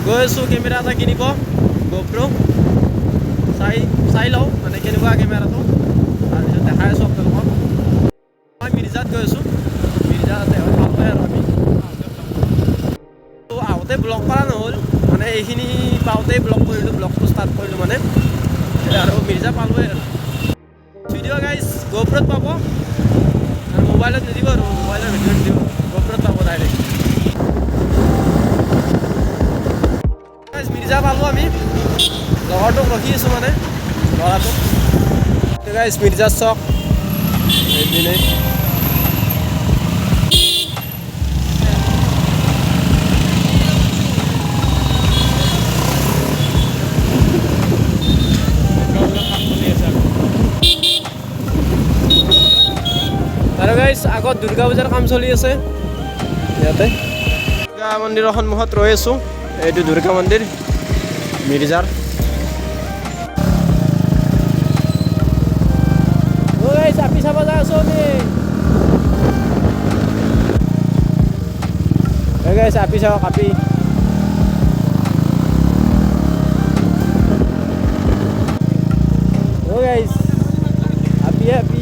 গৈ আছোঁ কেমেৰা এটা কিনিব GoPro চাই লওঁ মানে কেনেকুৱা কেমেৰাটো তাৰপিছত দেখাই আছোঁ আপোনালোকক মই মিৰ্জাত গৈ আছোঁ মিৰ্জাতে হয় ভাল হয় আৰু আমি আহোঁতে ব্লগ কৰা নহ'ল মানে এইখিনি পাওঁতেই ব্লগটো ষ্টাৰ্ট কৰিলোঁ মানে আৰু মিৰ্জা পালোঁৱেই আৰু ভিডিঅ' গাইজ GoProত পাব আৰু মোবাইলত নিদিব আৰু মোবাইলৰ ভিডিঅ' নিদিব GoProত পাব ডাইৰেক্ট মিৰ্জা পালোঁ আমি লগৰটোক ৰখি আছোঁ মানে ল'ৰাটোক গাইজ মিৰ্জাৰ চক এইপিনে আৰু গাইজ আগত দুৰ্গা পূজাৰ কাম চলি আছে ইয়াতে দুৰ্গা মন্দিৰৰ সন্মুখত ৰৈ আছোঁ এইটো দুৰ্গা মন্দিৰ মিৰ্জাৰ চাপি চাব যাই আছোঁ আমি চাপি চাব কাপি happy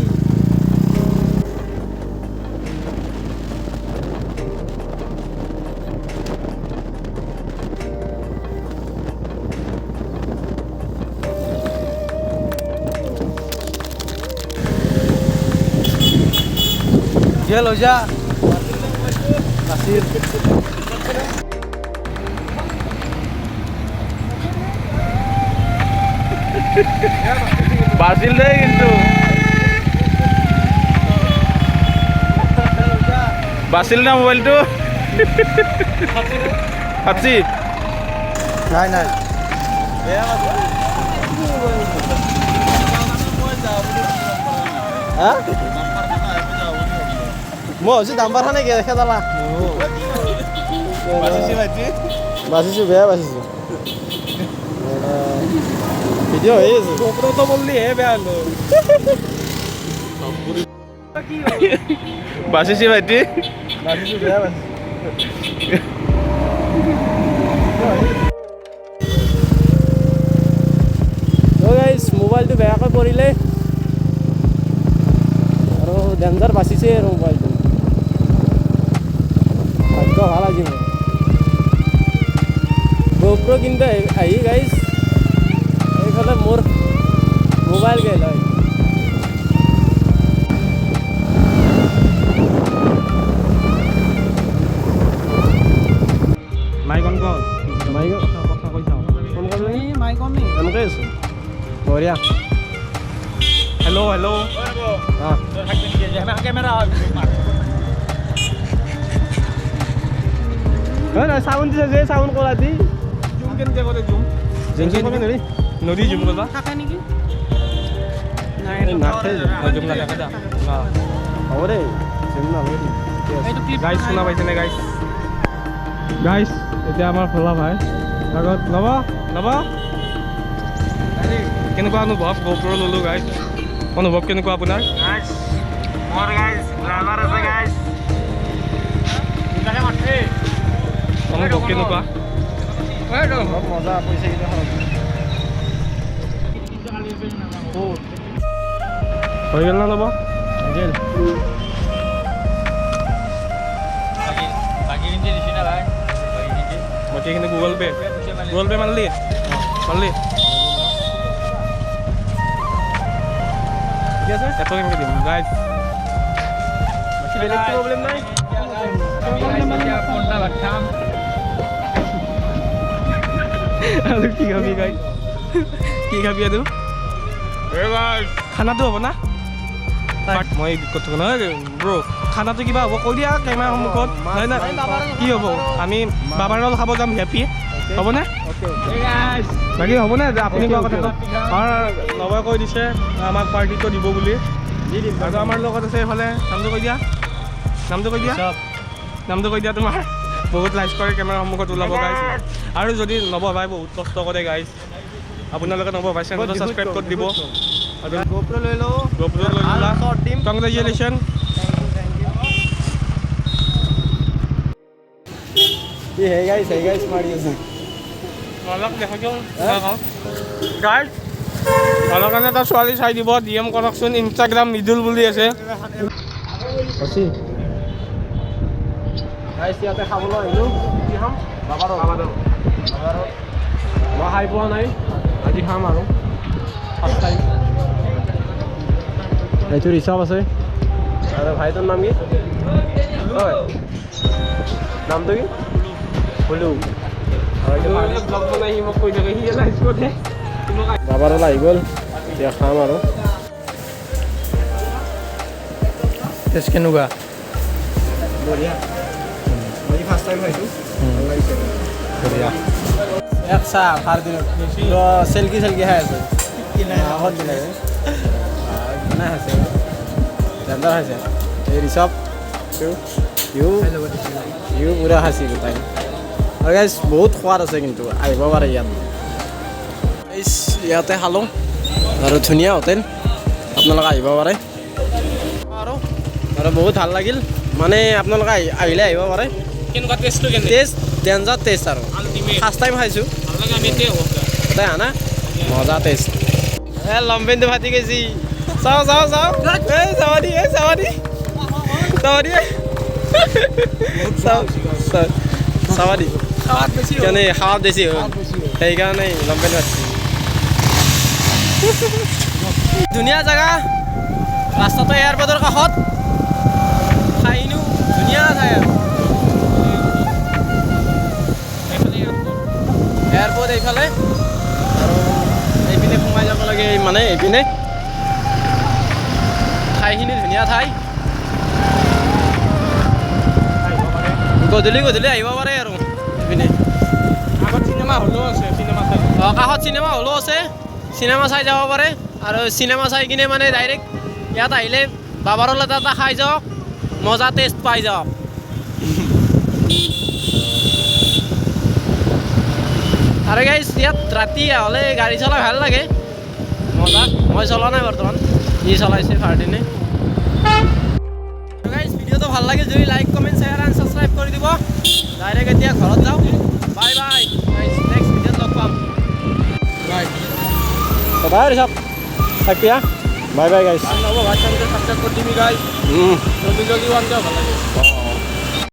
Gel hoca. Nasir. Basil deh gitu. Basil na mobile tuh. Hatsi. Nai. Ya Basil. Hah? Mau sih dampar nih kayak kata lah. Masih sih beya masih sih. Video ini. GoPro तो बोल ली है बेया लो. Masih sih berarti. Masih sih beya masih. So guys, mobile tuh beya kau poriলে. আৰু danger বাচিছে আৰু মোবাইলটো ভাগ্য ভাল আজি মোৰ GoPro কিন্তু আহি গাইজ এইফালে মোৰ মোবাইল গেল হয় মাইকন কল মাইকন কথা কৈ চাওঁ ফোন কৰিলে মাইকন নি এনেকৈ আছোঁ বঢ়িয়া Hello. Ah. Kamera. Nah, sound saja sound ko tadi. Zoom kan dia kau zoom. Zoom kan ni. Nodi zoom ko ba? Kakak ni ki. Nah, zoom na kakak. Nah. Ore, zoom na lagi. Guys, শুনা পাইছে নে guys? Guys, এতিয়া আমাৰ ফলা ভাই। আগত লবা। কেনেকুৱা অনুভৱ GoPro ললো guys? অনুভৱ কেনেকুৱা আপোনাৰ গাইস মোৰ গাইস গ্লামাৰ আছে গাইস ইটাকে মাঠে অনুভৱ কেনেকুৱা ওইটো মজা পইচা কিটা খৰচ হৈ গেল না লব গেল বাকি নিতে দিছি না ভাই বাকি কিন্তু গুগল পে মানলি ঠিক আছে এত কেমন দিম গাইস বাকি বেলেগ প্রবলেম নাই ফোনটা বাটাম আলু কি খাবি গাইস কি খাবি আদু এ গাইস খানাটো হ'ব না মই কত না ব্রো খানাটো কিবা হ'ব কৈ দিয়া কেমেৰা সন্মুখত নাই না কি হ'ব আমি বাবাৰ লগত খাব যাম হ্যাপি হ'ব না ওকে গাইস বাকি হ'ব না আপুনি কোৱা কথাটো আৰু নবয় কৈ দিছে আমাক পাৰ্টিটো দিব বুলি দি দিম আৰু আমাৰ লগত আছে এফালে নামটো কৈ দিয়া তোমাৰ বহুত লাইক কৰে কেমেৰা সন্মুখত ওলাব গাইস আৰু যদি নব ভাই বহুত কষ্ট কৰে গাইস আপোনালোকে নব ভাই চেনেলটো সাবস্ক্ৰাইব কৰি দিব আৰু GoPro লৈ ললা শৰ্ট টিম কংগ্ৰেচুলেশ্যন ये है गाइस मारी আছে অলপ দেখা কিয় গাইজ অলপ কাৰণে এটা ছোৱালী চাই দিব DM কৰকচোন ইনষ্টাগ্ৰাম মিডুল বুলি আছে ইয়াতে খাবলৈ আহিলোঁ কি খাম বাবাৰো মই খাই পোৱা নাই আজি খাম আৰু ফাৰ্ষ্ট টাইম এইটো ৰিচাৰ্ভ আছে আৰু ভাইটোৰ নাম কি হয় নামটো কি হলু ব্লগ বনাই সি মোক কৈ থাকে সি লাইফতে বাবাৰো আহি গ'ল এতিয়া খাম আৰু টেষ্ট কেনেকুৱা বঢ়িয়া মই ফাৰ্ষ্ট টাইম খাইছোঁ ভাল লাগিছে বঢ়িয়া এক চাহ ভাৰ দিনত চেলকি খাই আছে আগত দিলে নাই আছে জেণ্ডাৰ খাইছে এই ৰিচপ ইউ পুৰা খাইছে গোটাই আৰু গাইজ বহুত সোৱাদ আছে কিন্তু আহিব পাৰে ইয়াত ইয়াতে খালোঁ আৰু ধুনীয়া হোটেল আপোনালোকে আহিব পাৰে আৰু বহুত ভাল লাগিল মানে আপোনালোকে আহিলে আহিব পাৰে কেনেকুৱা টেষ্টটো টেষ্ট ডেঞ্জাৰ টেষ্ট আৰু ফাৰ্ষ্ট টাইম খাইছোঁ তাই আনা মজা টেষ্ট লম্বেনটো ফাটি গৈছি চাওঁ এই চাব দি কেনে খাৱাত বেছি হ'ল সেইকাৰণে লম্বেন ফাটিছে ধুনীয়া জেগা ৰাস্তাটো এয়াৰপৰ্টৰ কাষত খাইনো ধুনীয়া ঠাই আৰু এয়াৰপৰ্ট এইফালে আৰু এইপিনে সোমাই যাব লাগে মানে এইপিনে ঠাইখিনি ধুনীয়া ঠাই গধূলি আহিব পাৰে আৰু এইপিনে কাষত চিনেমা হলো আছে কাষত চিনেমা হলো আছে চিনেমা চাই যাব পাৰে আৰু চিনেমা চাই কিনে মানে ডাইৰেক্ট ইয়াত আহিলে বাবাৰৰ এটা খাই যাওক মজা টেষ্ট পাই যাওক আৰু গাইজ ইয়াত ৰাতি হ'লে গাড়ী চলাই ভাল লাগে মজা মই চলোৱা নাই বৰ্তমান ই চলাইছে ফাৰ্টিনে গাইজ ভিডিঅ'টো ভাল লাগে যদি like comment share and subscribe কৰি দিব ডাইৰেক্ট এতিয়া ঘৰত যাওঁ বাই নেক্সট ভিডিঅ'ত লগ পাম বাই ঋষভ থাকিয়া বাই গাইজ সাবস্ক্ৰাইব কৰি দিবি গাইজ জলদি ওৱান ভাল লাগে